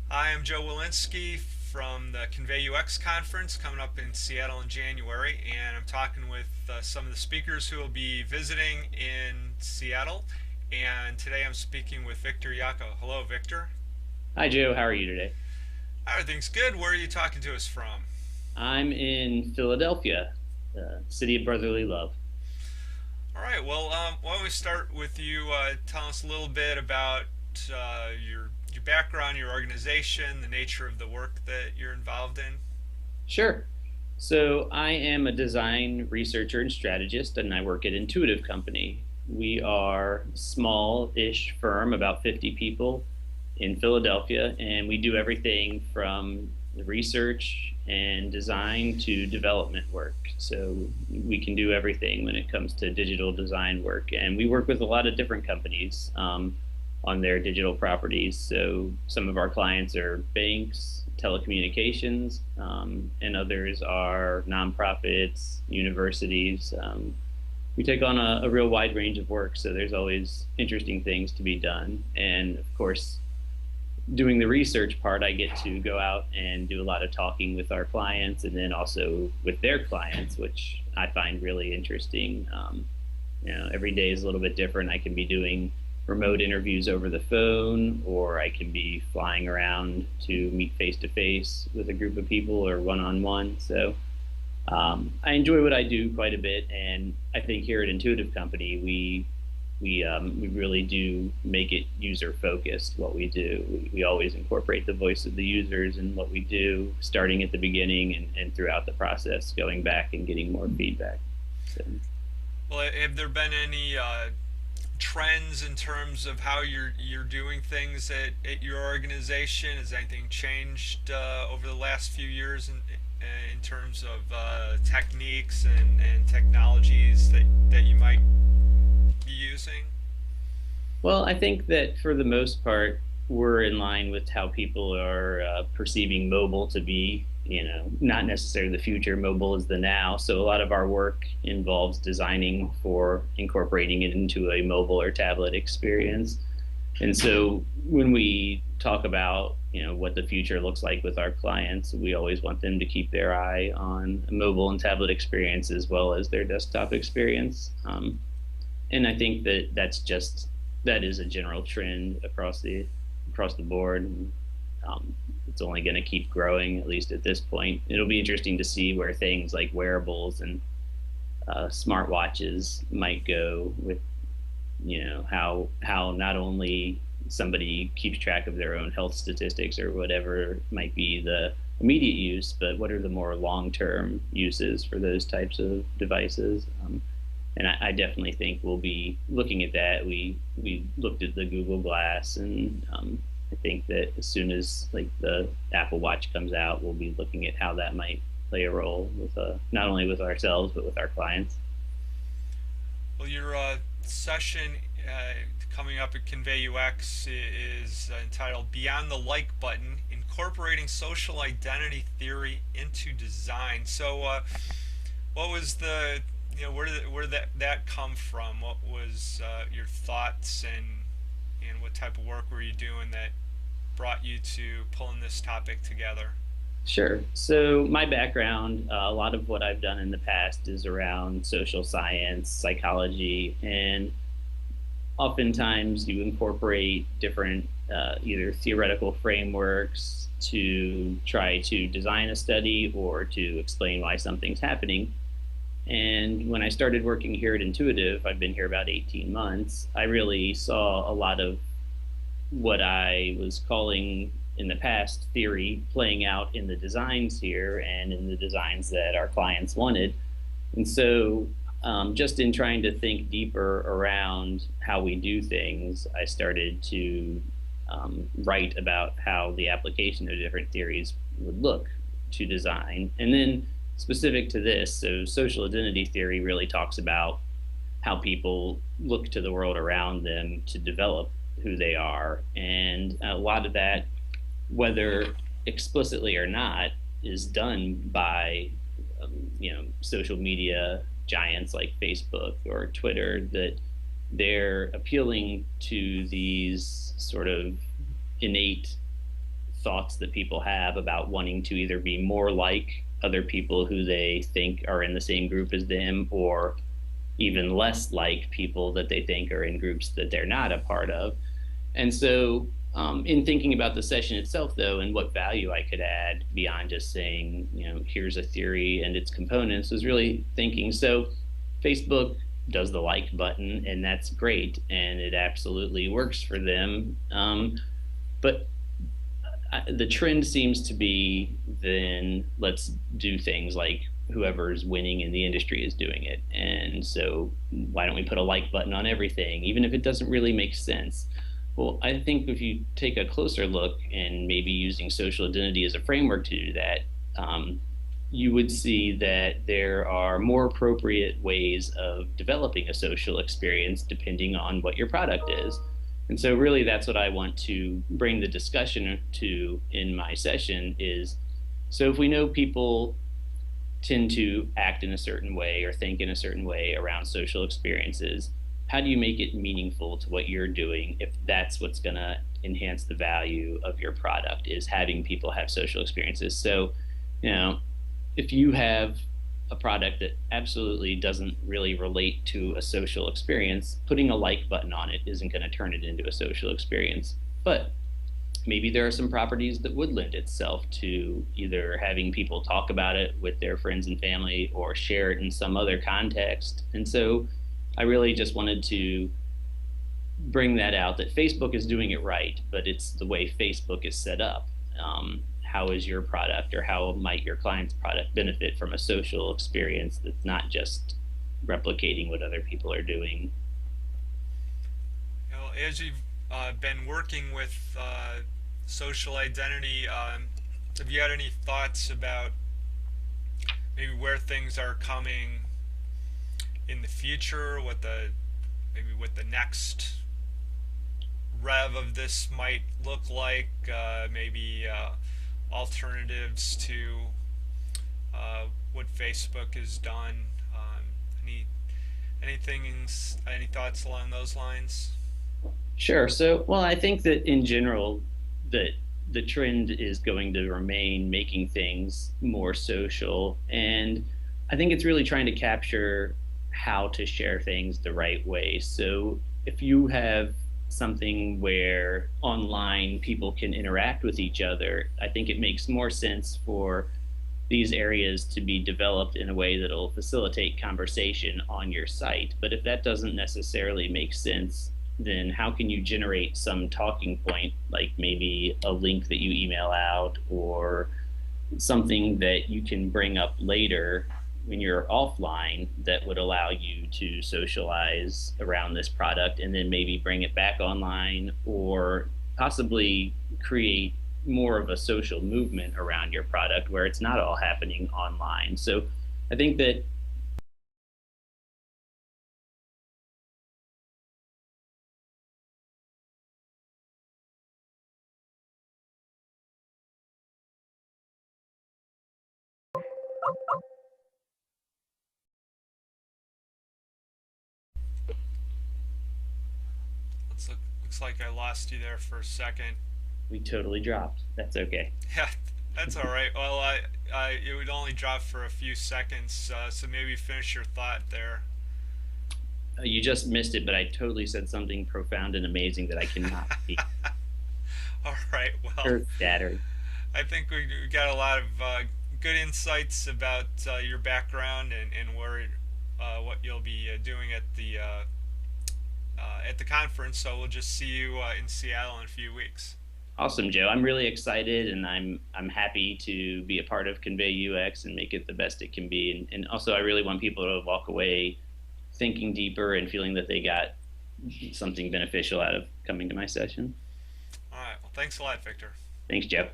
Hi, I'm Joe Walensky from the ConveyUX conference coming up in Seattle in January, and I'm talking with some of the speakers who will be visiting in Seattle. And today I'm speaking with Victor Yocco. Hello, Victor. Hi, Joe. How are you today? Everything's good. Where are you talking to us from? I'm in Philadelphia, the city of brotherly love. All right. Well, why don't we start with you telling us a little bit about your background, your organization, the nature of the work that you're involved in. Sure. So, I am a design researcher and strategist, and I work at Intuitive Company. We are a small-ish firm, about 50 people in Philadelphia, and we do everything from research and design to development work. So, we can do everything when it comes to digital design work, and we work with a lot of different companies. On their digital properties. So some of our clients are banks, telecommunications, and others are nonprofits, universities. We take on a real wide range of work, so there's always interesting things to be done. And of course, doing the research part, I get to go out and do a lot of talking with our clients and then also with their clients, which I find really interesting. Every day is a little bit different. I can be doing remote interviews over the phone, or I can be flying around to meet face to face with a group of people or one on one. So I enjoy what I do quite a bit, and I think here at Intuitive Company, we really do make it user focused. What we do, we always incorporate the voice of the users in what we do, starting at the beginning and throughout the process, going back and getting more feedback. So. Well, have there been any trends in terms of how you're doing things at your organization? Has anything changed over the last few years in terms of techniques and technologies that you might be using? Well, I think that for the most part, we're in line with how people are perceiving mobile to be. Not necessarily the future. Mobile is the now. So a lot of our work involves designing for incorporating it into a mobile or tablet experience. And so when we talk about what the future looks like with our clients, we always want them to keep their eye on mobile and tablet experience as well as their desktop experience. And I think that that is a general trend across the board. It's only going to keep growing, at least at this point. It'll be interesting to see where things like wearables and smartwatches might go with how not only somebody keeps track of their own health statistics or whatever might be the immediate use, but what are the more long-term uses for those types of devices? And I definitely think we'll be looking at that. We looked at the Google Glass, and I think that as soon as like the Apple Watch comes out, we'll be looking at how that might play a role with not only with ourselves but with our clients. Well, your session coming up at ConveyUX is entitled "Beyond the Like Button: Incorporating Social Identity Theory into Design." So, what was the where did that come from? What was your thoughts and what type of work were you doing that brought you to pulling this topic together? Sure. So my background, a lot of what I've done in the past is around social science, psychology, and oftentimes you incorporate different either theoretical frameworks to try to design a study or to explain why something's happening. And when I started working here at Intuitive, I've been here about 18 months, I really saw a lot of what I was calling in the past theory playing out in the designs here and in the designs that our clients wanted. And so, just in trying to think deeper around how we do things, I started to write about how the application of different theories would look to design. And then, specific to this, so social identity theory really talks about how people look to the world around them to develop who they are. And a lot of that, whether explicitly or not, is done by social media giants like Facebook or Twitter, that they're appealing to these sort of innate thoughts that people have about wanting to either be more like other people who they think are in the same group as them, or even less like people that they think are in groups that they're not a part of. And so, in thinking about the session itself, though, and what value I could add beyond just saying, here's a theory and its components, was really thinking, so Facebook does the like button, and that's great, and it absolutely works for them. But the trend seems to be, then let's do things like whoever's winning in the industry is doing it. And so why don't we put a like button on everything, even if it doesn't really make sense? Well, I think if you take a closer look and maybe using social identity as a framework to do that, you would see that there are more appropriate ways of developing a social experience depending on what your product is. And so really that's what I want to bring the discussion to in my session is, so if we know people tend to act in a certain way or think in a certain way around social experiences, how do you make it meaningful to what you're doing if that's what's going to enhance the value of your product, is having people have social experiences? So, you know, if you have a product that absolutely doesn't really relate to a social experience, putting a like button on it isn't going to turn it into a social experience. But maybe there are some properties that would lend itself to either having people talk about it with their friends and family or share it in some other context. And so I really just wanted to bring that out, that Facebook is doing it right, but it's the way Facebook is set up. How is your product, or how might your client's product benefit from a social experience that's not just replicating what other people are doing? As you've been working with social identity, have you had any thoughts about maybe where things are coming in the future, what the next rev of this might look like, maybe alternatives to what Facebook has done? Any any thoughts along those lines? Sure. So, well, I think that in general, that the trend is going to remain making things more social. And I think it's really trying to capture how to share things the right way. So if you have something where online people can interact with each other, I think it makes more sense for these areas to be developed in a way that'll facilitate conversation on your site. But if that doesn't necessarily make sense, then how can you generate some talking point, like maybe a link that you email out, or something that you can bring up later when you're offline that would allow you to socialize around this product and then maybe bring it back online, or possibly create more of a social movement around your product where it's not all happening online. So I think that Looks like I lost you there for a second. we totally dropped. That's okay. Yeah, that's all right. Well, it would only drop for a few seconds, so maybe finish your thought there. You just missed it, but I totally said something profound and amazing that I cannot be All right. Well, earth shattering. I think we got a lot of good insights about your background and where what you'll be doing at the conference. So we'll just see you in Seattle in a few weeks. Awesome, Joe. I'm really excited, and I'm happy to be a part of ConveyUX and make it the best it can be. And also, I really want people to walk away thinking deeper and feeling that they got something beneficial out of coming to my session. All right. Well, thanks a lot, Victor. Thanks, Joe.